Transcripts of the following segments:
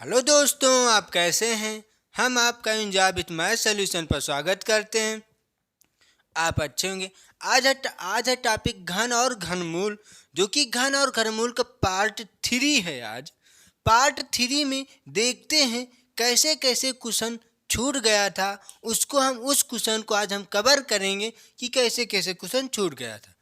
Hello दोस्तों, आप कैसे हैं। हम आपका इंजॉय विथ मैथ सोल्यूशन पर स्वागत करते हैं। आप अच्छे होंगे। आज है टॉपिक घन और घनमूल, जो कि घन और घनमूल का पार्ट 3 है। आज पार्ट 3 में देखते हैं कैसे कैसे क्वेश्चन छूट गया था। उस क्वेश्चन को आज हम कवर करेंगे कि कैसे कैसे क्वेश्चन छूट गया था।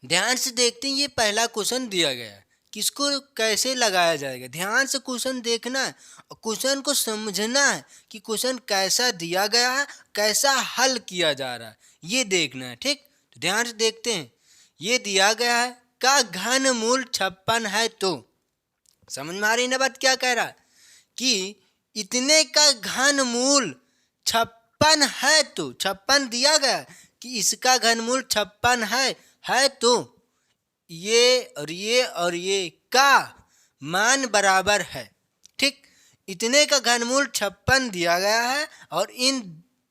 ध्यान से देखते हैं, ये पहला क्वेश्चन दिया गया है, किसको कैसे लगाया जाएगा। ध्यान से क्वेश्चन देखना है और क्वेश्चन को समझना है कि क्वेश्चन कैसा दिया गया है, कैसा हल किया जा रहा है, ये देखना है। ठीक, तो ध्यान से देखते हैं। ये दिया गया है का घन मूल 56 है, तो समझ में आ रही ना बात, क्या कह रहा है कि इतने का घन मूल 56 है, तो 56 दिया गया कि इसका घन मूल 56 है तो ये और ये और ये का मान बराबर है। ठीक, इतने का घनमूल 56 दिया गया है और इन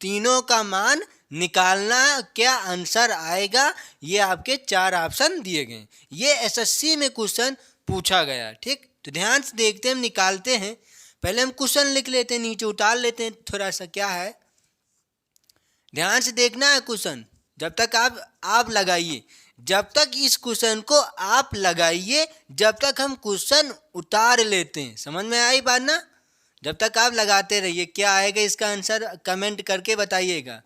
तीनों का मान निकालना, क्या आंसर आएगा। ये आपके 4 ऑप्शन दिए गए। ये एसएससी में क्वेश्चन पूछा गया। ठीक, तो ध्यान से देखते हैं, हम निकालते हैं। पहले हम क्वेश्चन लिख लेते हैं, नीचे उतार लेते हैं थोड़ा सा। क्या है, ध्यान से देखना है क्वेश्चन। जब तक आप लगाइए, जब तक इस क्वेश्चन को आप लगाइए, जब तक हम क्वेश्चन उतार लेते हैं। समझ में आई बात ना। जब तक आप लगाते रहिए, क्या आएगा इसका आंसर कमेंट करके बताइएगा।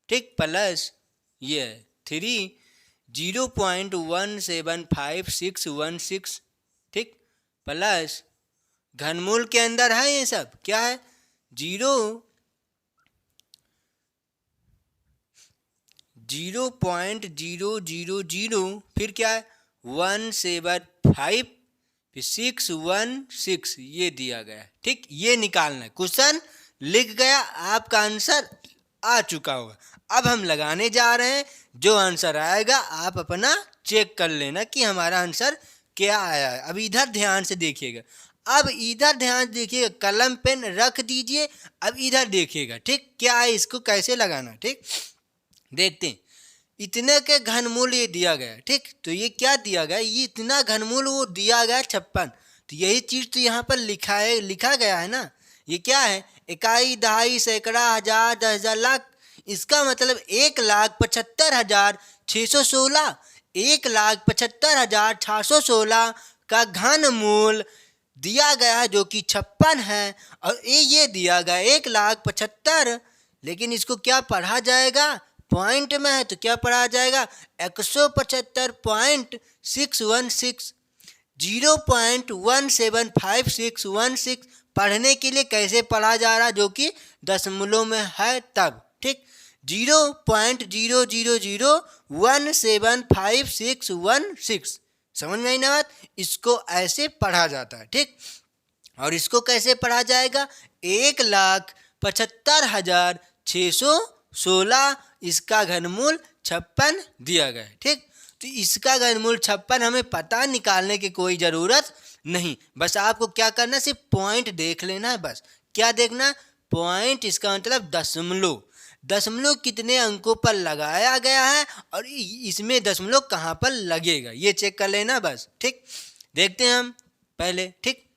ठीक, प्लस ये 3 0.175616। ठीक, प्लस घनमूल के अंदर है ये सब, क्या है 0.0000, फिर क्या है 175, फिर 616, ये दिया गया है। ठीक, ये निकालना है। क्वेश्चन लिख गया, आपका आंसर आ चुका होगा। अब हम लगाने जा रहे हैं। जो आंसर आएगा आप अपना चेक कर लेना कि हमारा आंसर क्या आया है। अब इधर ध्यान से देखिएगा, अब इधर ध्यान से देखिएगा, कलम पेन रख दीजिए। अब इधर देखिएगा, ठीक, क्या है, इसको कैसे लगाना। ठीक, देखते हैं। इतने के घनमूल ये दिया गया। ठीक, तो ये क्या दिया गया, ये इतना घनमूल वो दिया गया 56। तो यही चीज तो यहाँ पर लिखा गया है ना। ये क्या है, इकाई, दहाई, सैकड़ा, हजार, 10,000, लाख। इसका मतलब 1,75,616, 1,75,616 का घनमूल दिया गया है, जो कि 56 है। और ये दिया गया 1,75,000, लेकिन इसको क्या पढ़ा जाएगा, पॉइंट में है तो क्या पढ़ा जाएगा 175.616, 0.175616। पढ़ने के लिए कैसे पढ़ा जा रहा, जो कि दशमलव में है तब। ठीक, 0.00017516। समझ में आई ना बात। इसको ऐसे पढ़ा जाता है। ठीक, और इसको कैसे पढ़ा जाएगा, 1,75,616, इसका घनमूल 56 दिया गया है। ठीक, तो इसका घनमूल 56 हमें पता निकालने की कोई ज़रूरत नहीं। बस आपको क्या करना है, सिर्फ पॉइंट देख लेना है। बस क्या देखना, पॉइंट, इसका मतलब दशमलव। दशमलव कितने अंकों पर लगाया गया है और इसमें दशमलव कहाँ पर लगेगा, ये चेक कर लेना बस। ठीक, देखते हैं हम पहले। ठीक,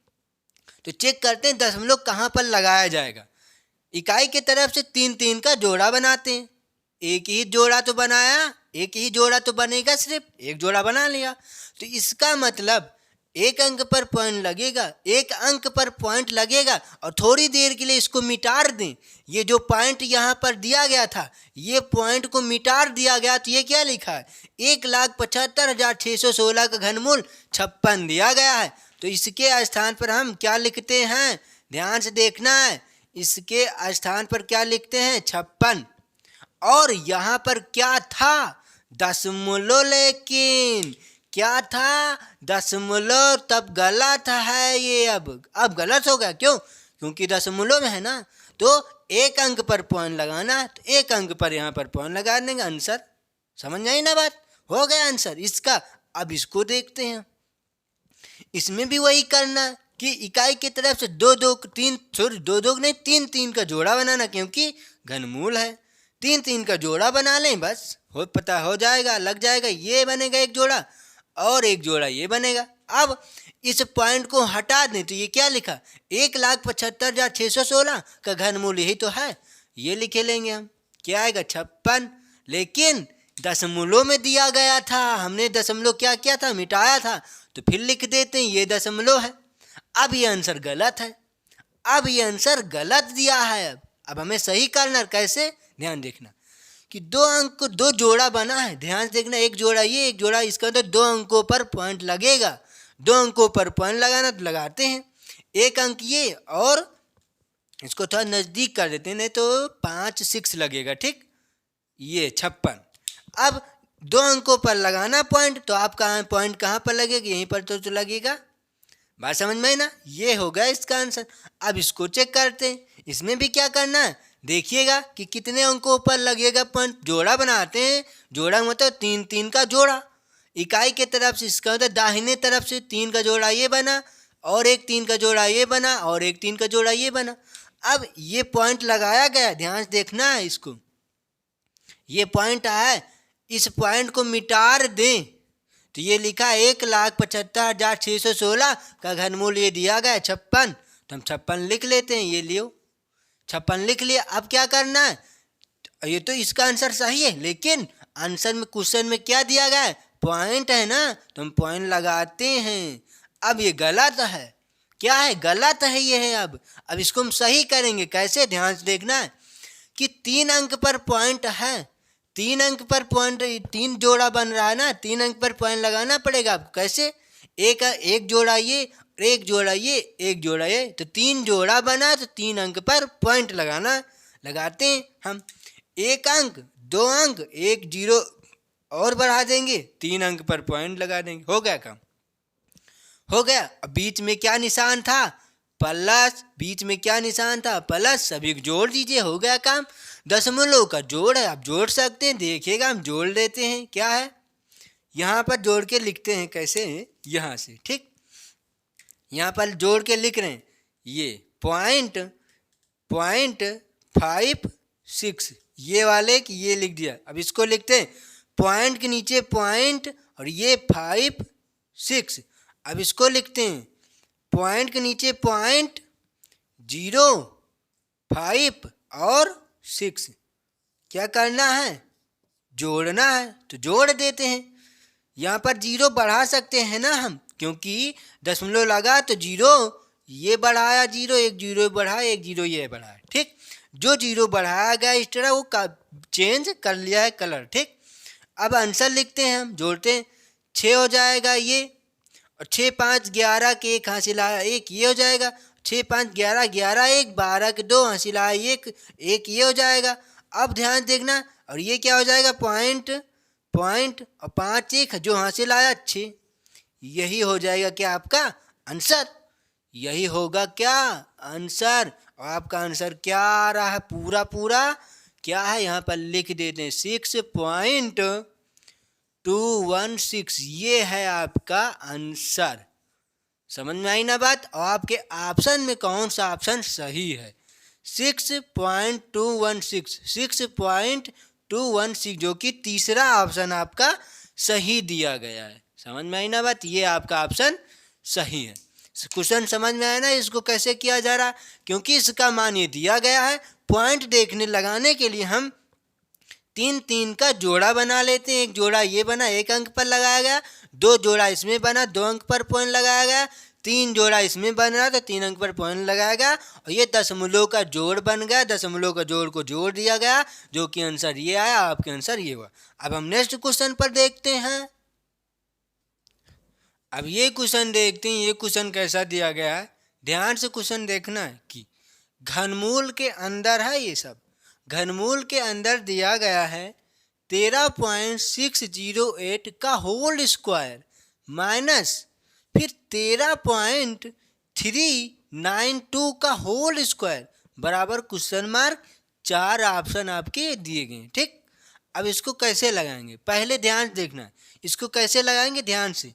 तो चेक करते हैं दशमलव कहाँ पर लगाया जाएगा। इकाई की तरफ से 3 का जोड़ा बनाते हैं। एक ही जोड़ा तो बनाया, एक ही जोड़ा तो बनेगा, सिर्फ एक जोड़ा बना लिया। तो इसका मतलब एक अंक पर पॉइंट लगेगा, एक अंक पर पॉइंट लगेगा और थोड़ी देर के लिए इसको मिटार दें। ये जो पॉइंट यहाँ पर दिया गया था, ये पॉइंट को मिटार दिया गया, तो ये क्या लिखा है, 1,75,616 का घनमूल 56 दिया गया है। तो इसके स्थान पर हम क्या लिखते हैं, ध्यान से देखना है। इसके स्थान पर क्या लिखते हैं, 56। और यहाँ पर क्या था, दशमलव। लेकिन क्या था, दशमलव। तब गलत है ये, अब गलत हो गया। क्यों, क्योंकि दशमलव में है ना। तो एक अंक पर पॉइंट लगाना, तो एक अंक पर यहाँ पर पॉइंट लगा देंगे, आंसर। समझ आई ना बात, हो गया आंसर इसका। अब इसको देखते हैं, इसमें भी वही करना कि इकाई की तरफ से 2 नहीं 3 का जोड़ा बनाना, क्योंकि घनमूल है। 3 का जोड़ा बना लें, बस पता हो जाएगा, लग जाएगा। ये बनेगा एक जोड़ा और एक जोड़ा ये बनेगा। अब इस पॉइंट को हटा दें तो ये क्या लिखा, 1,75,616 का घनमूल यही तो है, ये लिखे लेंगे हम। क्या आएगा 56, लेकिन दशमलव में दिया गया था, हमने दशमलव क्या किया था, मिटाया था, तो फिर लिख देते हैं ये दशमलव है। अब ये आंसर गलत है, अब ये आंसर गलत दिया है। अब हमें सही करना, कैसे, ध्यान देखना कि दो अंक को दो जोड़ा बना है, ध्यान से देखना, एक जोड़ा ये एक जोड़ा इसका, तो दो अंकों पर पॉइंट लगेगा, दो अंकों पर पॉइंट लगाना तो लगाते हैं, एक अंक ये और इसको थोड़ा नज़दीक कर देते हैं, नहीं तो 5 6 लगेगा, ठीक, ये 56। अब दो अंकों पर लगाना पॉइंट, तो आप कहाँ पॉइंट कहाँ पर लगेगा, यहीं पर तो लगेगा। बात समझ में आई ना, ये हो गया इसका आंसर। अब इसको चेक करते हैं, इसमें भी क्या करना है, देखिएगा कि कितने अंकों पर लगेगा पॉइंट। जोड़ा बनाते हैं, जोड़ा मतलब 3 3 का जोड़ा, इकाई के तरफ से, इसका मतलब दाहिने तरफ से 3 का जोड़ा ये बना, और एक 3 का जोड़ा ये बना, और एक 3 का जोड़ा ये बना। अब ये पॉइंट लगाया गया, ध्यान से देखना है इसको, ये पॉइंट है, इस पॉइंट को मिटार दें तो ये लिखा 1,75,616 का घनमूल ये दिया गया 56, तो हम 56 लिख लेते हैं, ये लियो 56 लिख लिया। अब क्या करना है, ये तो इसका आंसर सही है, लेकिन आंसर में क्वेश्चन में क्या दिया गया है, पॉइंट है ना, तो हम पॉइंट लगाते हैं। अब ये गलत है, क्या है, गलत है ये है। अब इसको हम सही करेंगे, कैसे, ध्यान से देखना है कि 3 अंक पर पॉइंट है, 3 अंक पर पॉइंट, 3 जोड़ा बन रहा है ना, 3 अंक पर पॉइंट लगाना पड़ेगा आपको। कैसे, एक जोड़ा ये, एक जोड़ा ये, एक जोड़ा ये, तो 3 जोड़ा बना, तो 3 अंक पर पॉइंट लगाना, लगाते हैं हम। एक अंक, 2 अंक, एक जीरो और बढ़ा देंगे, 3 अंक पर पॉइंट लगा देंगे, हो गया काम, हो गया। अब बीच में क्या निशान था, प्लस, बीच में क्या निशान था, प्लस, सभी को जोड़ दीजिए, हो गया काम। दशमलव का जोड़ है, आप जोड़ सकते हैं, देखिएगा हम जोड़ लेते हैं, क्या है, यहाँ पर जोड़ के लिखते हैं, कैसे, यहाँ से, ठीक, यहाँ पर जोड़ के लिख रहे हैं, ये .56, ये वाले कि ये लिख दिया। अब इसको लिखते हैं, पॉइंट के नीचे पॉइंट और ये 5 6, अब इसको लिखते हैं, पॉइंट के नीचे पॉइंट 0 5 और 6, क्या करना है, जोड़ना है, तो जोड़ देते हैं। यहाँ पर 0 बढ़ा सकते हैं ना हम, क्योंकि दशमलव लगा तो 0 ये बढ़ाया, 0 एक 0 बढ़ाया, एक 0 ये बढ़ाया, ठीक, जो 0 बढ़ाया गया इस तरह वो चेंज कर लिया है कलर, ठीक। अब आंसर लिखते हैं हम, जोड़ते हैं, 6 हो जाएगा ये, और 6 5 11 के एक हासिल आया, एक ये हो जाएगा, 6 5 11 11 एक 12 के 2 हासिल आया, एक ये हो जाएगा। अब ध्यान देखना, और ये क्या हो जाएगा, पॉइंट और 5 1 जो हासिल आया 6, यही हो जाएगा क्या आपका आंसर, यही होगा क्या आंसर। और आपका आंसर क्या आ रहा है, पूरा पूरा क्या है, यहाँ पर लिख देते हैं 6.216, ये है आपका आंसर। समझ में आई ना बात। और आपके ऑप्शन में कौन सा ऑप्शन सही है, 6.216 जो कि तीसरा ऑप्शन आपका सही दिया गया है। समझ में आई ना बात, ये आपका ऑप्शन सही है। क्वेश्चन समझ में आया ना, इसको कैसे किया जा रहा है, क्योंकि इसका मान ये दिया गया है, पॉइंट देखने लगाने के लिए हम 3 3 का जोड़ा बना लेते हैं, एक जोड़ा ये बना, एक अंक पर लगाया गया, 2 जोड़ा इसमें बना, 2 अंक पर पॉइंट लगाया गया, 3 जोड़ा इसमें बन रहा तो 3 अंक पर पॉइंट लगाया गया, और ये दशमलव का जोड़ बन गया, दशमलव का जोड़ को जोड़ दिया गया, जो कि आंसर ये आया, आपके आंसर ये हुआ। अब हम नेक्स्ट क्वेश्चन पर देखते हैं। अब ये क्वेश्चन देखते हैं, ये क्वेश्चन कैसा दिया गया है, ध्यान से क्वेश्चन देखना है कि घनमूल के अंदर है, ये सब घनमूल के अंदर दिया गया है 13.608 का होल स्क्वायर माइनस फिर 13.392 का होल स्क्वायर बराबर क्वेश्चन मार्क, 4 ऑप्शन आपके दिए गए, ठीक। अब इसको कैसे लगाएंगे, पहले ध्यान से देखना है, इसको कैसे लगाएंगे, ध्यान से।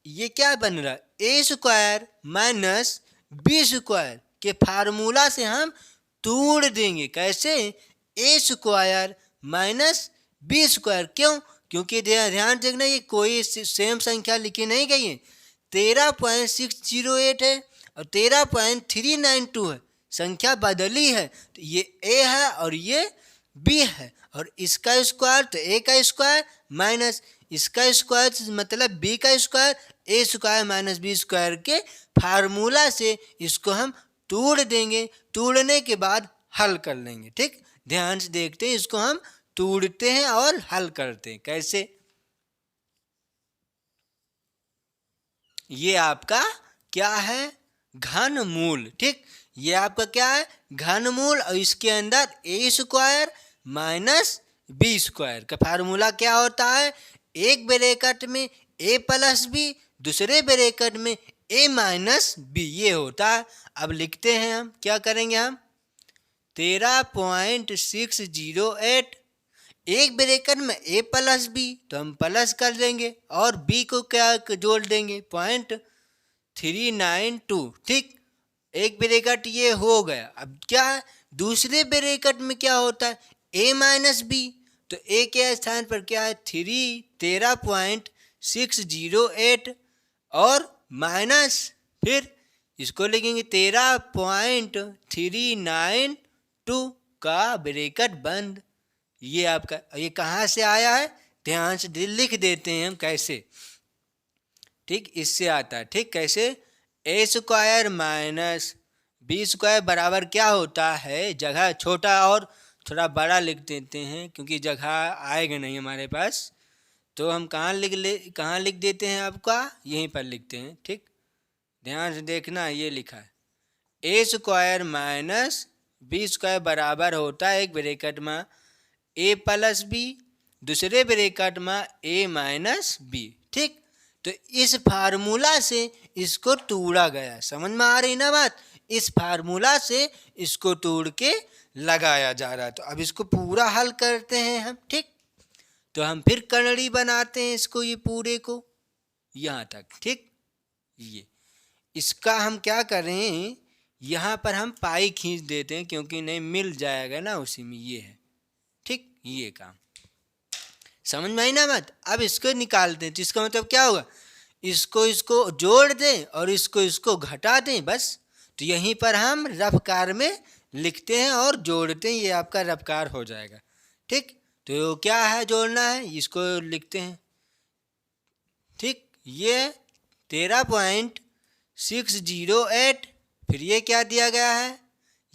ये क्या बन रहा है, ए स्क्वायर माइनस बी स्क्वायर के फार्मूला से हम तोड़ देंगे, कैसे, ए स्क्वायर माइनस बी स्क्वायर, क्यों, क्योंकि ध्यान देखना, ये कोई सेम संख्या लिखी नहीं गई है, 13.608 है और 13.392 है। संख्या बदली है तो ये ए है और ये बी है, और इसका स्क्वायर तो ए का स्क्वायर माइनस इसका स्क्वायर मतलब बी का स्क्वायर, ए स्क्वायर माइनस बी स्क्वायर के फार्मूला से इसको हम तोड़ देंगे। तोड़ने के बाद हल कर लेंगे। ठीक, ध्यान से देखते हैं, इसको हम तोड़ते हैं और हल करते हैं। कैसे? ये आपका क्या है? घनमूल। ठीक, ये आपका क्या है? घनमूल, और इसके अंदर ए स्क्वायर माइनस बी स्क्वायर का फार्मूला क्या होता है? एक ब्रैकेट में ए प्लस बी, दूसरे ब्रैकेट में ए माइनस बी, ये होता है। अब लिखते हैं हम, क्या करेंगे हम? 13.608, एक ब्रैकेट में ए प्लस बी तो हम प्लस कर देंगे और बी को क्या जोड़ देंगे? 0.392। ठीक, एक ब्रैकेट ये हो गया। अब क्या है? दूसरे ब्रैकेट में क्या होता है? ए माइनस बी, तो ए के स्थान पर क्या है? 13.608 और माइनस फिर इसको लिखेंगे 13.392 का ब्रैकेट बंद। ये आपका, ये कहाँ से आया है? ध्यान से लिख देते हैं हम कैसे। ठीक, इससे आता है। ठीक, कैसे? ए स्क्वायर माइनस बी स्क्वायर बराबर क्या होता है? जगह छोटा और थोड़ा बड़ा लिख देते हैं क्योंकि जगह आएगा नहीं हमारे पास, तो हम कहाँ लिख देते हैं? आपका यहीं पर लिखते हैं। ठीक, ध्यान से देखना, ये लिखा है ए स्क्वायर माइनस बी स्क्वायर बराबर होता है एक ब्रैकेट में ए प्लस बी, दूसरे ब्रैकेट में ए माइनस बी। ठीक, तो इस फार्मूला से इसको तोड़ा गया। समझ में आ रही ना बात? इस फार्मूला से इसको तोड़ के लगाया जा रहा है। तो अब इसको पूरा हल करते हैं हम। ठीक, तो हम फिर कनड़ी बनाते हैं इसको, ये पूरे को यहाँ तक। ठीक, ये इसका हम क्या करें? यहाँ पर हम पाई खींच देते हैं क्योंकि नहीं मिल जाएगा ना उसी में। ये है। ठीक, ये काम समझ में आई ना बात? अब इसको निकालते हैं तो इसका मतलब क्या होगा? इसको जोड़ दें और इसको घटा दें, बस। तो यहीं पर हम रफ्कार में लिखते हैं और जोड़ते हैं, ये आपका रफ्कार हो जाएगा। ठीक, तो क्या है? जोड़ना है, इसको लिखते हैं। ठीक, ये 13.608, फिर ये क्या दिया गया है?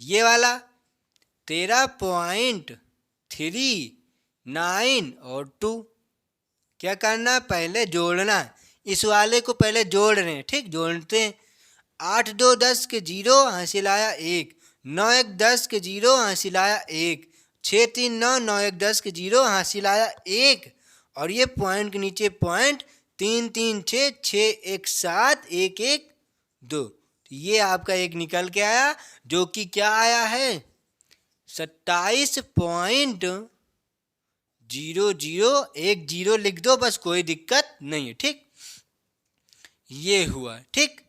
ये वाला 13.39 और 2। क्या करना? पहले जोड़ना है। इस वाले को पहले जोड़ रहे हैं। ठीक, जोड़ते हैं। 8 2 10 के 0 हासिल आया 1, 9 1 10 के 0 हासिल आया 1, 6 3 9 9 1 10 के 0 हासिल आया 1, और ये पॉइंट के नीचे पॉइंट 3 3 6 6 1 7 1 1 2। तो ये आपका एक निकल के आया, जो कि क्या आया है? 27.0010 लिख दो बस, कोई दिक्कत नहीं है। ठीक, ये हुआ। ठीक,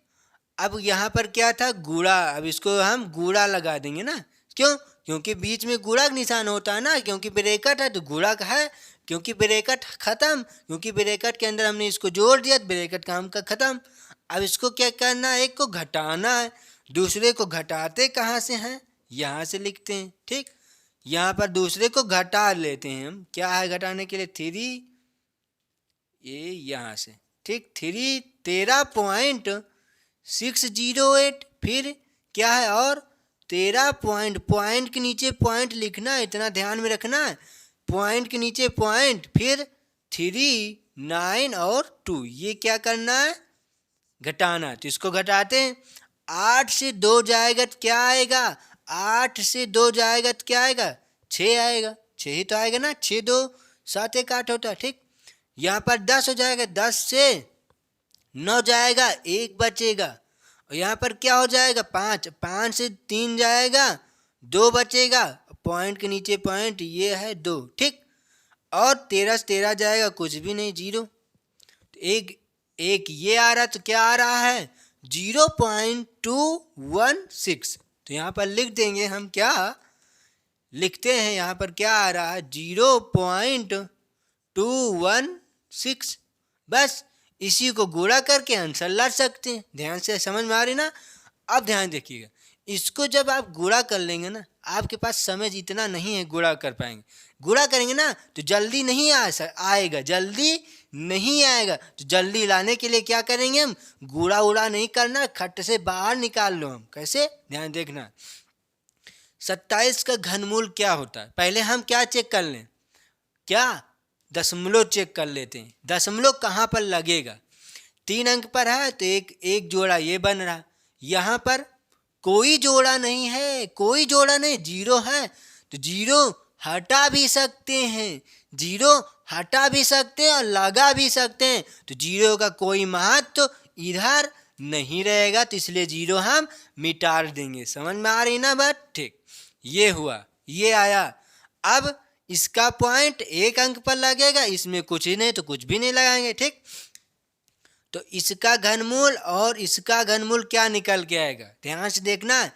अब यहाँ पर क्या था? गुणा। अब इसको हम गुणा लगा देंगे ना। क्यों? क्योंकि बीच में गुणा का निशान होता है ना, क्योंकि ब्रैकेट है तो गुणा का है। क्योंकि ब्रैकेट खत्म, क्योंकि ब्रैकेट के अंदर हमने इसको जोड़ दिया तो ब्रैकेट काम का खत्म। अब इसको क्या करना है? एक को घटाना है। दूसरे को घटाते कहाँ से हैं? यहाँ से लिखते हैं। ठीक, यहाँ पर दूसरे को घटा लेते हैं हम। क्या है घटाने के लिए? 3, ये यहाँ से। ठीक, 13.608, फिर क्या है? और 13 पॉइंट के नीचे पॉइंट लिखना है, इतना ध्यान में रखना है। पॉइंट के नीचे पॉइंट, फिर 3 9 और 2, ये क्या करना है? घटाना। तो इसको घटाते हैं। 8 से 2 जाएगा तो क्या आएगा? 8 से 2 जाएगा तो क्या आएगा? 6 आएगा। 6 ही तो आएगा ना। 6 2 7 1 8 होता है। ठीक, यहाँ पर 10 हो जाएगा। 10 से 9 जाएगा, 1 बचेगा। और यहाँ पर क्या हो जाएगा? 5 5 से 3 जाएगा, 2 बचेगा। पॉइंट के नीचे पॉइंट, ये है 2। ठीक, और 13 से 13 जाएगा, कुछ भी नहीं, 0। तो एक ये आ रहा, तो क्या आ रहा है? 0.216। तो यहाँ पर लिख देंगे हम। क्या लिखते हैं यहाँ पर? क्या आ रहा है? 0.216। बस इसी को गुणा करके आंसर ला सकते हैं। ध्यान से समझ में आ रही ना। अब ध्यान देखिएगा, इसको जब आप गुणा कर लेंगे ना, आपके पास समय इतना नहीं है गुणा कर पाएंगे। गुणा करेंगे ना तो जल्दी नहीं आएगा, जल्दी नहीं आएगा। तो जल्दी लाने के लिए क्या करेंगे हम, गुणा उड़ा नहीं करना, खट से बाहर निकाल लो हम। कैसे, ध्यान देखना। 27 का घनमूल क्या होता है, पहले हम क्या चेक कर लें, क्या दशमलव चेक कर लेते हैं। दशमलव कहाँ पर लगेगा, 3 अंक पर है तो एक जोड़ा ये बन रहा। यहाँ पर कोई जोड़ा नहीं है, कोई जोड़ा नहीं, जीरो है तो जीरो हटा भी सकते हैं, जीरो हटा भी सकते हैं और लगा भी सकते हैं। तो जीरो का कोई महत्व तो इधर नहीं रहेगा, तो इसलिए जीरो हम मिटा देंगे। समझ में आ रही ना बात। ठीक, ये हुआ, ये आया। अब इसका पॉइंट 1 अंक पर लगेगा, इसमें कुछ ही नहीं तो कुछ भी नहीं लगाएंगे। ठीक, तो इसका घनमूल और इसका घनमूल क्या निकल के आएगा, ध्यान से देखना।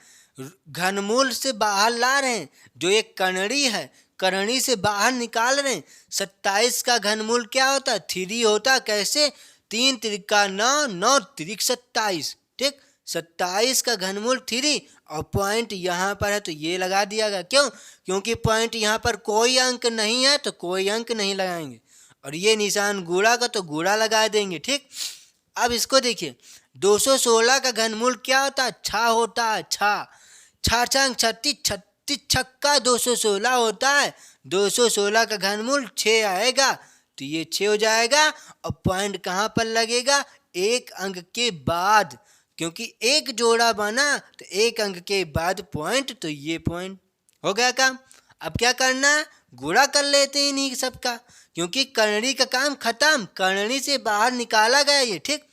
घनमूल से बाहर ला रहे हैं, जो एक कणड़ी है कणड़ी से बाहर निकाल रहे हैं। 27 का घनमूल क्या होता है, 3 होता। कैसे, 3 त्रिका 9, 9 त्रिक 27। ठीक, 27 का घनमूल 3 और पॉइंट यहाँ पर है तो ये लगा दिया गया। क्यों, क्योंकि पॉइंट यहाँ पर कोई अंक नहीं है तो कोई अंक नहीं लगाएंगे, और ये निशान गुणा का तो गुणा लगा देंगे। ठीक, अब इसको देखिए, 216 का घनमूल क्या होता है, 6 होता है। 6 छंग 36, 36 छक्का 216 होता है। 216 का घनमूल 6 आएगा तो ये 6 हो जाएगा। और पॉइंट कहाँ पर लगेगा, 1 अंक के बाद, क्योंकि एक जोड़ा बना तो 1 अंक के बाद पॉइंट, तो ये पॉइंट हो गया काम। अब क्या करना है, गुणा कर लेते हैं इन्हीं सबका, क्योंकि कणड़ी का काम खत्म, कणड़ी से बाहर निकाला गया ये। ठीक,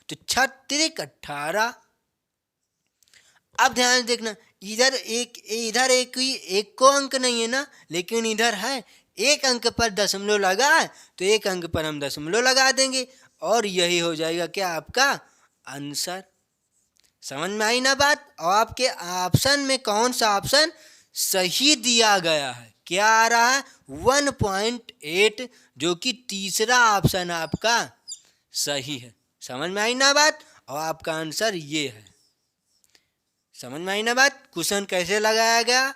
तो 6 18। अब ध्यान देखना, इधर एक को अंक नहीं है ना, लेकिन इधर है। 1 अंक पर दशमलव लगा है तो 1 अंक पर हम दशमलव लगा देंगे और यही हो जाएगा क्या, आपका आंसर। समझ में आई ना बात। और आपके ऑप्शन में कौन सा ऑप्शन सही दिया गया है, क्या आ रहा है, 1.8, जो कि तीसरा ऑप्शन आपका सही है। समझ में आई ना बात। और आपका आंसर ये है। समझ में आई ना बात। क्वेश्चन कैसे लगाया गया,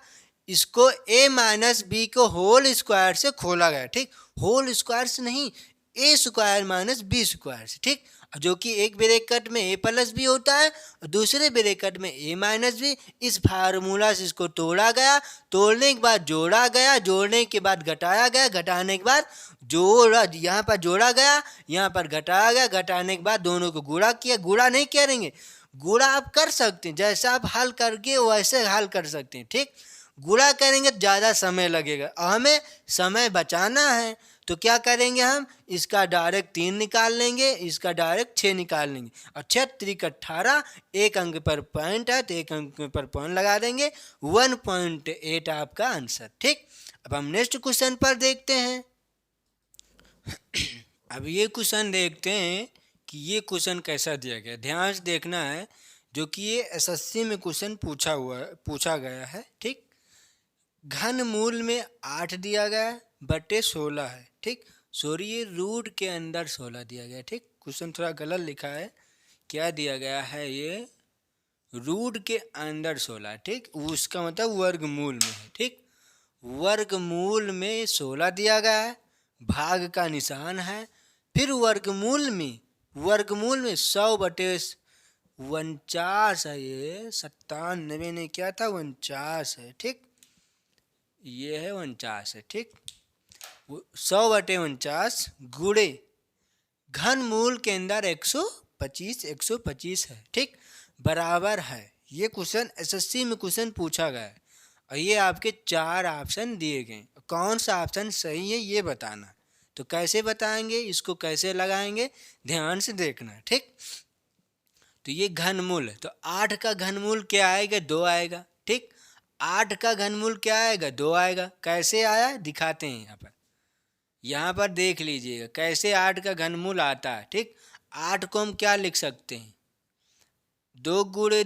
इसको a-b को होल स्क्वायर से खोला गया। ठीक, होल स्क्वायर से नहीं, a square minus b square से। ठीक, जो कि एक ब्रैकेट में a प्लस बी होता है और दूसरे ब्रैकेट में a माइनस बी। इस फार्मूला से इसको तोड़ा गया, तोड़ने के बाद जोड़ा गया, जोड़ने के बाद घटाया गया, घटाने के बाद यहाँ पर जोड़ा गया, यहाँ पर घटाया गया, घटाने के बाद दोनों को गुणा किया। गुणा नहीं करेंगे, गुणा आप कर सकते हैं, जैसा आप हल करके वैसे हल कर सकते हैं। ठीक, गुणा करेंगे तो ज़्यादा समय लगेगा और हमें समय बचाना है, तो क्या करेंगे हम, इसका डायरेक्ट 3 निकाल लेंगे, इसका डायरेक्ट 6 निकाल लेंगे। और 6 त्रिक 18, 1 अंक पर पॉइंट है तो 1 अंक पर पॉइंट लगा देंगे। 1.8 आपका आंसर। ठीक, अब हम नेक्स्ट क्वेश्चन पर देखते हैं। अब ये क्वेश्चन देखते हैं कि ये क्वेश्चन कैसा दिया गया, ध्यान से देखना है। जो कि ये एसएससी में क्वेश्चन पूछा गया है। ठीक, घन मूल में 8 दिया गया है बटे 16 है। ठीक, सॉरी, ये रूट के अंदर 16 दिया गया है। ठीक, क्वेश्चन थोड़ा गलत लिखा है, क्या दिया गया है, ये रूट के अंदर 16। ठीक, उसका मतलब वर्गमूल में है। ठीक, वर्गमूल में 16 दिया गया है, भाग का निशान है, फिर वर्गमूल में 100 बटे 49 है, ये 97 ने क्या था, 49 है। ठीक, ये है 49 है। ठीक, 100 बटे 49 गुणे घन मूल के अंदर 125 है। ठीक, बराबर है। ये क्वेश्चन एसएससी में क्वेश्चन पूछा गया है और ये आपके 4 ऑप्शन दिए गए, कौन सा ऑप्शन सही है ये बताना। तो कैसे बताएंगे, इसको कैसे लगाएंगे, ध्यान से देखना। ठीक, तो ये घनमूल है, तो 8 का घनमूल क्या आएगा, 2 आएगा। ठीक, 8 का घनमूल क्या आएगा, 2 आएगा। कैसे आया दिखाते हैं यहाँ पर देख लीजिएगा कैसे 8 का घनमूल आता है। ठीक, 8 को हम क्या लिख सकते हैं, 2 गुणे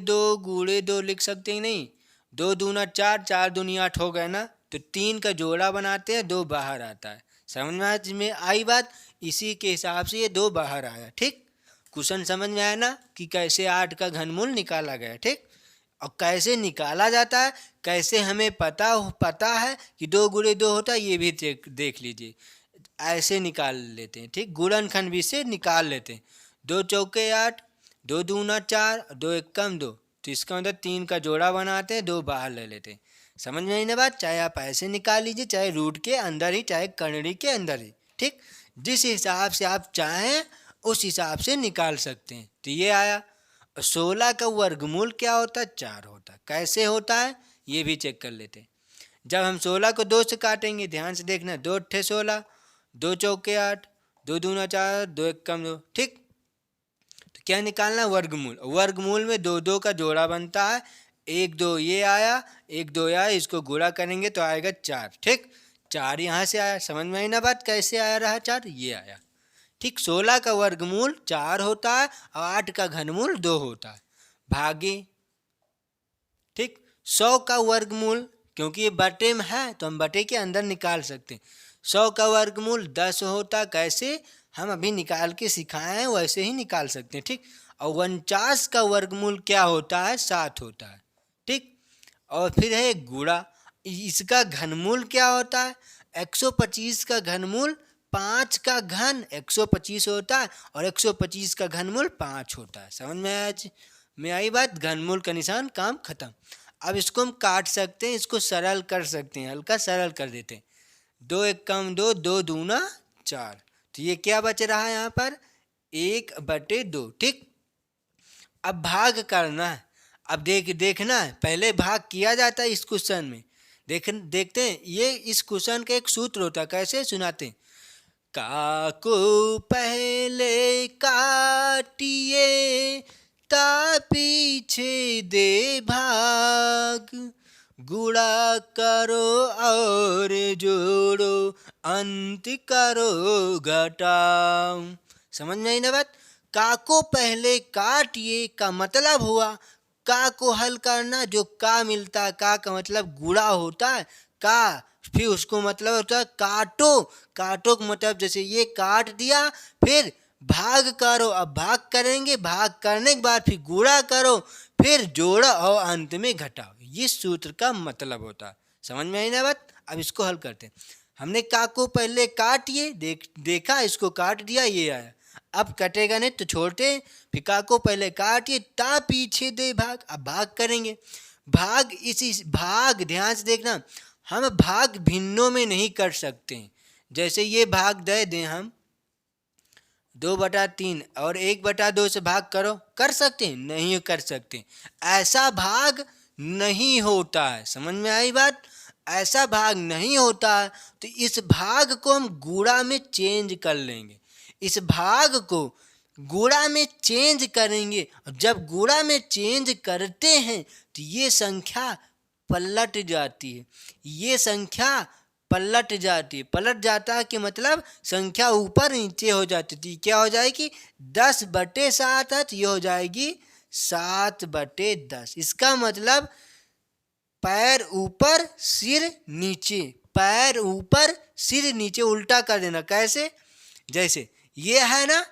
2 लिख सकते हैं, नहीं, 2 दूना 4, 4 दूनी 8 हो गए ना, तो 3 का जोड़ा बनाते हैं, 2 बाहर आता है। समझ में आई बात, इसी के हिसाब से ये 2 बाहर आया। ठीक, क्वेश्चन समझ में आया ना कि कैसे 8 का घनमूल निकाला गया, ठीक। और कैसे निकाला जाता है, कैसे हमें पता है कि 2 गुणे 2 होता है, ये भी देख लीजिए। ऐसे निकाल लेते हैं, ठीक। गुणनखंड भी से निकाल लेते हैं। 2 चौके 8, 2 दूना 4, 2 एकम 2, तो इसका मतलब 3 का जोड़ा बनाते हैं, 2 बाहर ले लेते हैं। समझ में आई ना बात। चाहे आप ऐसे निकाल लीजिए, चाहे रूट के अंदर ही, चाहे कर्णरी के अंदर ही, ठीक। जिस हिसाब से आप चाहें उस हिसाब से निकाल सकते हैं। तो ये आया। 16 का वर्गमूल क्या होता है? 4 होता है। कैसे होता है ये भी चेक कर लेते हैं। जब हम 16 को 2 से काटेंगे, ध्यान से देखना, 2 अट्ठे 16, 2 चौके 8, 2 दूना 4, 2 एकम 2, ठीक। तो क्या निकालना? वर्गमूल। वर्गमूल में 2 2 का जोड़ा बनता है, 1 2 ये आया, 1 2 आया, इसको गुणा करेंगे तो आएगा 4, ठीक। 4 यहाँ से आया। समझ में आई ना बात कैसे आया रहा 4? ये आया, ठीक। 16 का वर्गमूल 4 होता है और 8 का घनमूल 2 होता है, भागे, ठीक। 100 का वर्गमूल, क्योंकि ये बटे में है तो हम बटे के अंदर निकाल सकते हैं। 100 का वर्गमूल 10 होता है। कैसे? हम अभी निकाल के सिखाए हैं, वैसे ही निकाल सकते हैं, ठीक। और 49 का वर्गमूल क्या होता है? 7 होता है, ठीक। और फिर है गुणा, इसका घनमूल क्या होता है? 125 का घनमूल 5 का घन 125 होता है और 125 का घनमूल 5 होता है। समझ में आई बात। घनमूल का निशान, काम खत्म। अब इसको हम काट सकते हैं, इसको सरल कर सकते हैं, हल्का सरल कर देते हैं। 2 एकम 2, 2 दूना 4, तो ये क्या बच रहा है यहाँ पर? 1/2, ठीक। अब भाग करना है। अब देखना है, पहले भाग किया जाता है इस क्वेश्चन में। देखते हैं, ये इस क्वेश्चन का एक सूत्र होता है। कैसे? सुनाते हैं। का को पहले काटिए ता पीछे दे भाग, गुणा करो और जोड़ो अंत करो घटाओ। समझ में आई ना बात। का को पहले काटिए का मतलब हुआ का को हल करना, जो का मिलता है, का मतलब गुणा होता है, का फिर उसको मतलब होता है काटो। काटो का मतलब जैसे ये काट दिया, फिर भाग करो। अब भाग करेंगे, भाग करने के बाद फिर गुणा करो, फिर जोड़ो और अंत में घटाओ। ये सूत्र का मतलब होता है। समझ में आई ना बात। अब इसको हल करते हैं। हमने का को पहले काटिए, देखा, इसको काट दिया, ये आया। अब कटेगा नहीं तो छोड़ते, फिर का को पहले काटिए ता पीछे दे भाग। अब भाग करेंगे। भाग इसी भाग, ध्यान से देखना, हम भाग भिन्नों में नहीं कर सकते। जैसे ये भाग दे दें हम 2/3 और 1/2 से भाग करो, कर सकते हैं? नहीं कर सकते। ऐसा भाग नहीं होता है। समझ में आई बात। ऐसा भाग नहीं होता है। तो इस भाग को हम गुणा में चेंज कर लेंगे। इस भाग को गुणा में चेंज करेंगे। जब गुणा में चेंज करते हैं तो ये संख्या पलट जाती है। ये संख्या पलट जाती है। पलट जाता है कि मतलब संख्या ऊपर नीचे हो जाती है। क्या हो जाएगी? 10/7 है तो ये हो जाएगी 7/10। इसका मतलब पैर ऊपर सिर नीचे, पैर ऊपर सिर नीचे, उल्टा कर देना। कैसे? जैसे ये है ना,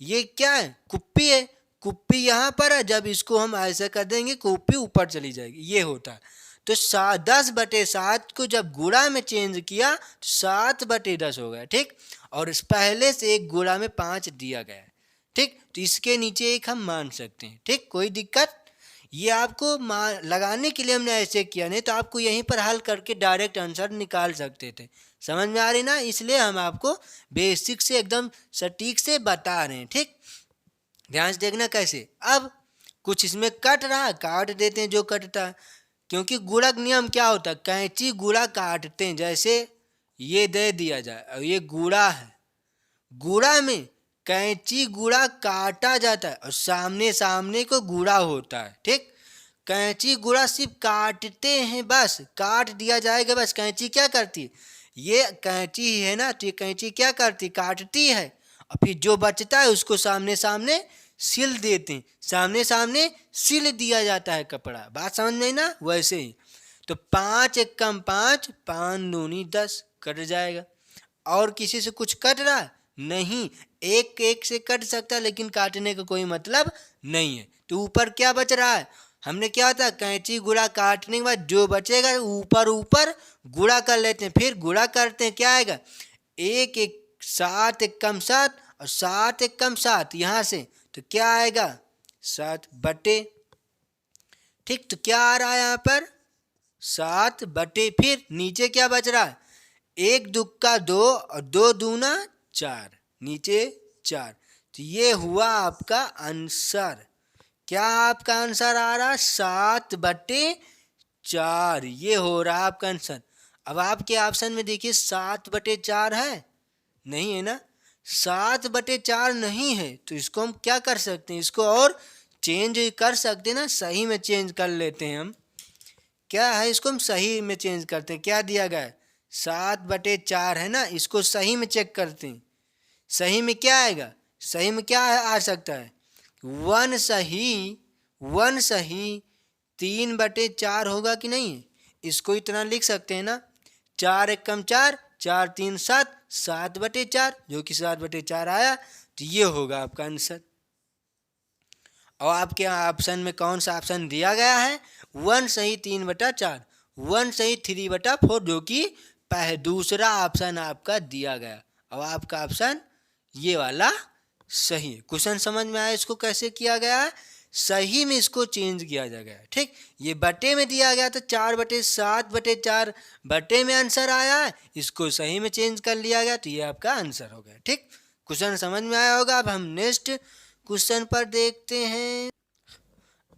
ये क्या है? कुप्पी है। कुप्पी यहाँ पर है, जब इसको हम ऐसा कर देंगे कुप्पी ऊपर चली जाएगी, ये होता है। तो 10/7 को जब गुणा में चेंज किया तो 7/10 हो गया, ठीक। और इस पहले से एक गुणा में 5 दिया गया है, ठीक। तो इसके नीचे एक हम मान सकते हैं, ठीक। कोई दिक्कत? ये आपको लगाने के लिए हमने ऐसे किया, नहीं तो आपको यहीं पर हल करके डायरेक्ट आंसर निकाल सकते थे। समझ में आ रही ना। इसलिए हम आपको बेसिक से एकदम सटीक से बता रहे हैं, ठीक। ध्यान से देखना कैसे। अब कुछ इसमें कट रहा, काट देते हैं जो कटता है, क्योंकि गुणक नियम क्या होता है? कैंची गुणा काटते हैं। जैसे ये दे दिया जाए और ये गुणा है, गुणा में कैंची गुणा काटा जाता है और सामने सामने को गुणा होता है, ठीक। कैंची गुणा सिर्फ काटते हैं, बस काट दिया जाएगा, बस। कैंची क्या करती है? ये कैंची ही है ना, तो ये कैंची क्या करती? काटती है। और फिर जो बचता है उसको सामने सामने सिल देते हैं। सामने सामने सिल दिया जाता है कपड़ा। बात समझ में ना। वैसे ही तो 5 एकम 5, 5 दूनी 10 कट जाएगा। और किसी से कुछ कट रहा है? नहीं, एक एक से कट सकता है लेकिन काटने का कोई मतलब नहीं है। तो ऊपर क्या बच रहा है, हमने क्या होता है कैंची गुणा काटने के बाद जो बचेगा ऊपर ऊपर गुणा कर लेते हैं, फिर गुणा करते हैं क्या आएगा, एक एक 7 एक कम 7 और 7 एक कम 7 यहाँ से, तो क्या आएगा 7 बटे, ठीक, तो क्या आ रहा है यहाँ पर 7 बटे, फिर नीचे क्या बच रहा है, एक दुक्का 2 और 2 दूना 4, नीचे 4। तो ये हुआ आपका आंसर। क्या आपका आंसर आ रहा है 7 बटे 4, ये हो रहा है आपका आंसर। अब आपके ऑप्शन में देखिए 7 बटे 4 है, नहीं है ना, 7 बटे 4 नहीं है, तो इसको हम क्या कर सकते हैं, इसको और चेंज कर सकते हैं ना, सही में चेंज कर लेते हैं हम। क्या है, इसको हम सही में चेंज करते हैं। क्या दिया गया है 7 बटे 4 है ना, इसको सही में चेक करते हैं। सही में क्या आएगा, सही में क्या आ सकता है, 1 सही 3 बटे 4 होगा कि नहीं, इसको इतना लिख सकते हैं ना, 4 एक कम 4, 4 3 7, 7 बटे 4, जो कि 7 बटे 4 आया। तो ये होगा आपका आंसर। और आपके ऑप्शन में कौन सा ऑप्शन दिया गया है, 1 सही 3 बटा 4, 1 सही 3 बटा 4, जो कि दूसरा ऑप्शन आपका दिया गया। और आपका ऑप्शन ये वाला सही है। क्वेश्चन समझ में आया, इसको कैसे किया गया है, सही में इसको चेंज किया जा गया है। ठीक, ये बटे में दिया गया तो 4 बटे 7 बटे 4 बटे में आंसर आया है, इसको सही में चेंज कर लिया गया, तो ये आपका आंसर हो गया। ठीक, क्वेश्चन समझ में आया होगा। अब हम नेक्स्ट क्वेश्चन पर देखते हैं।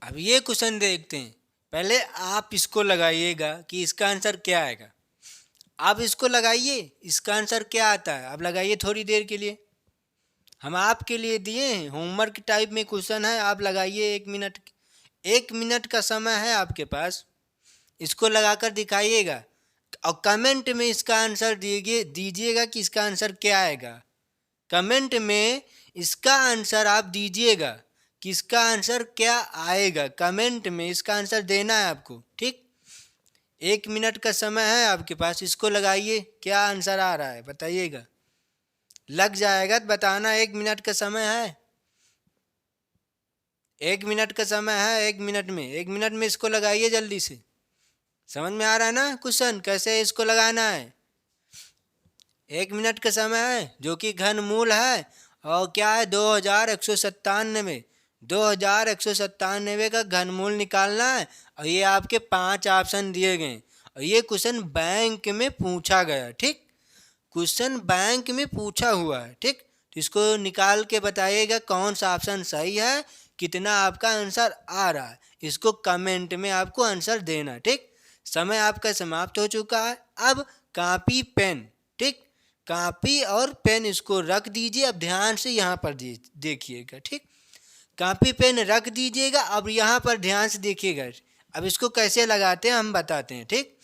अब ये क्वेश्चन देखते हैं, पहले आप इसको लगाइएगा कि इसका आंसर क्या आएगा। आप इसको लगाइए, इसका आंसर क्या आता है आप लगाइए थोड़ी देर के लिए। हम आपके लिए दिए हैं, होमवर्क टाइप में क्वेश्चन है, आप लगाइए 1 मिनट का समय है आपके पास, इसको लगाकर दिखाइएगा और कमेंट में इसका आंसर दीजिएगा कि इसका आंसर क्या आएगा। कमेंट में इसका आंसर आप दीजिएगा कि इसका आंसर क्या आएगा, कमेंट में इसका आंसर देना है आपको। ठीक, 1 मिनट का समय है आपके पास, इसको लगाइए, क्या आंसर आ रहा है बताइएगा। लग जाएगा तो बताना, 1 मिनट का समय है, 1 मिनट का समय है, 1 मिनट में इसको लगाइए जल्दी से। समझ में आ रहा है ना क्वेश्चन कैसे इसको लगाना है। 1 मिनट का समय है, जो कि घनमूल है, और क्या है 2197 का घनमूल निकालना है। और ये आपके 5 ऑप्शन दिए गए, और ये क्वेश्चन बैंक में पूछा गया। ठीक, क्वेश्चन बैंक में पूछा हुआ है। ठीक, तो इसको निकाल के बताइएगा कौन सा ऑप्शन सही है, कितना आपका आंसर आ रहा है, इसको कमेंट में आपको आंसर देना। ठीक, समय आपका समाप्त हो चुका है। अब कॉपी पेन, ठीक, कॉपी और पेन इसको रख दीजिए। अब ध्यान से यहाँ पर देखिएगा। ठीक, कॉपी पेन रख दीजिएगा। अब यहाँ पर ध्यान से देखिएगा, अब इसको कैसे लगाते हैं हम बताते हैं। ठीक,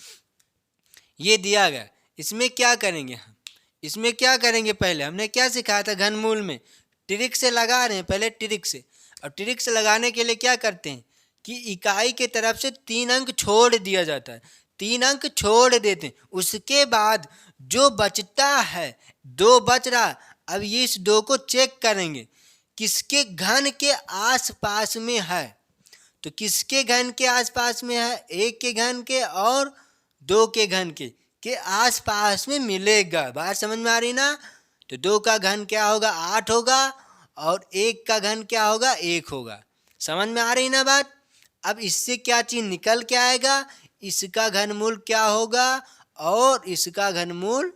ये दिया गया, इसमें क्या करेंगे हम, इसमें क्या करेंगे, पहले हमने क्या सिखाया था घनमूल में, ट्रिक से लगा रहे हैं पहले, ट्रिक से। और ट्रिक से लगाने के लिए क्या करते हैं कि इकाई के तरफ से 3 अंक छोड़ दिया जाता है, 3 अंक छोड़ देते हैं। उसके बाद जो बचता है, 2 बच रहा, अब ये इस 2 को चेक करेंगे किसके घन के आसपास में है। तो किसके घन के आसपास में है, 1 के घन के और 2 के घन के आसपास में मिलेगा। बात समझ में आ रही ना। तो 2 का घन क्या होगा 8 होगा, और 1 का घन क्या होगा 1 होगा। समझ में आ रही ना बात। अब इससे क्या चीज निकल के आएगा, इसका घनमूल क्या होगा और इसका घनमूल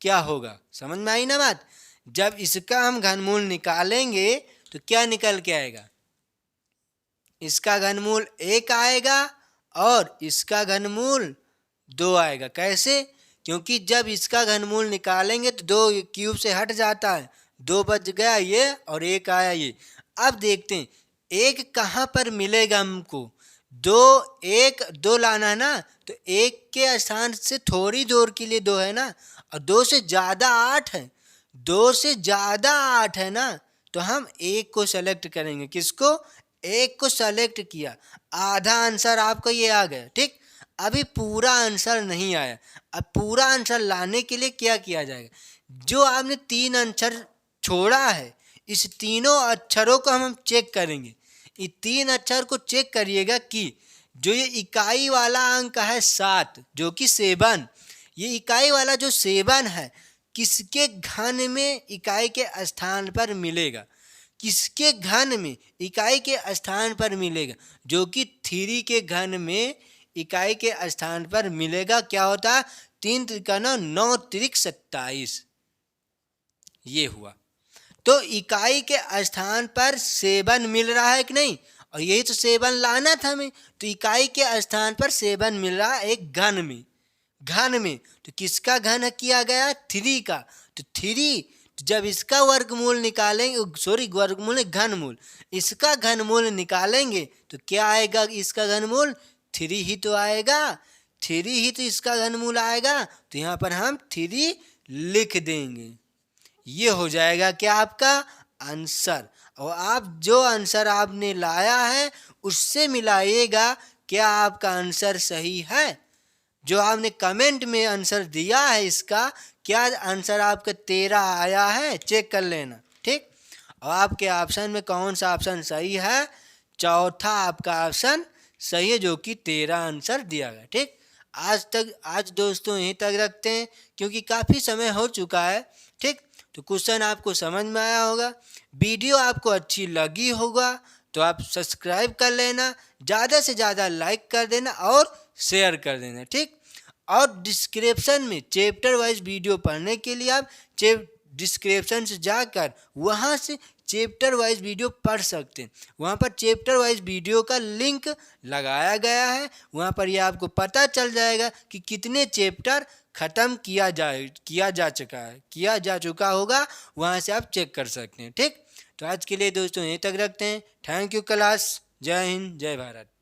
क्या होगा। समझ में आई ना बात। जब इसका हम घनमूल निकालेंगे तो क्या निकल के आएगा, इसका घनमूल 1 आएगा और इसका घनमूल 2 आएगा। कैसे, क्योंकि जब इसका घनमूल निकालेंगे तो 2 क्यूब से हट जाता है, 2 बच गया ये और 1 आया ये। अब देखते हैं 1 कहाँ पर मिलेगा हमको, 2 लाना है ना, तो 1 के स्थान से थोड़ी दूर के लिए 2 है ना, और 2 से ज़्यादा 8 है, 2 से ज़्यादा 8 है ना, तो हम 1 को सेलेक्ट करेंगे। किसको, 1 को सेलेक्ट किया, आधा आंसर आपको ये आ गया। ठीक, अभी पूरा आंसर नहीं आया। अब पूरा आंसर लाने के लिए क्या किया जाएगा, जो आपने 3 अक्षर छोड़ा है, इस तीनों अक्षरों को हम चेक करेंगे। ये 3 अक्षर को चेक करिएगा कि जो ये इकाई वाला अंक है 7, जो कि 7, ये इकाई वाला जो 7 है किसके घन में इकाई के स्थान पर मिलेगा, किसके घन में इकाई के स्थान पर मिलेगा, जो कि 3 के घन में इकाई के स्थान पर मिलेगा। क्या होता है? 3 त्रिका 9, 9 त्रिक 27, ये हुआ। तो इकाई के स्थान पर 7 मिल रहा है कि नहीं, और यही तो 7 लाना था हमें। तो इकाई के स्थान पर 7 मिल रहा है एक घन में, घन में। तो किसका घन किया गया? 3 का। तो 3 जब इसका वर्गमूल निकालेंगे, सॉरी वर्गमूल घनमूल, इसका घनमूल निकालेंगे तो क्या आएगा? इसका घनमूल 3 ही तो आएगा, 3 ही तो इसका घनमूल आएगा। तो यहाँ पर हम 3 लिख देंगे। ये हो जाएगा क्या? आपका आंसर। और आप जो आंसर आपने लाया है उससे मिलाइएगा, क्या आपका आंसर सही है? जो आपने कमेंट में आंसर दिया है इसका, क्या आंसर आपका 13 आया है? चेक कर लेना, ठीक। और आपके ऑप्शन में कौन सा ऑप्शन सही है? चौथा आपका ऑप्शन सही है, जो कि 13 आंसर दिया गया, ठीक। आज दोस्तों यहीं तक रखते हैं, क्योंकि काफ़ी समय हो चुका है, ठीक। तो क्वेश्चन आपको समझ में आया होगा। वीडियो आपको अच्छी लगी होगा तो आप सब्सक्राइब कर लेना, ज़्यादा से ज़्यादा लाइक कर देना और शेयर कर देना, ठीक। और डिस्क्रिप्शन में चैप्टर वाइज वीडियो पढ़ने के लिए आप डिस्क्रिप्शन से जाकर वहाँ से चैप्टर वाइज वीडियो पढ़ सकते हैं। वहाँ पर चैप्टर वाइज वीडियो का लिंक लगाया गया है, वहाँ पर यह आपको पता चल जाएगा कि कितने चैप्टर ख़त्म किया जा चुका होगा। वहाँ से आप चेक कर सकते हैं, ठीक। तो आज के लिए दोस्तों यहीं तक रखते हैं। Thank you class. जय हिंद, जय भारत।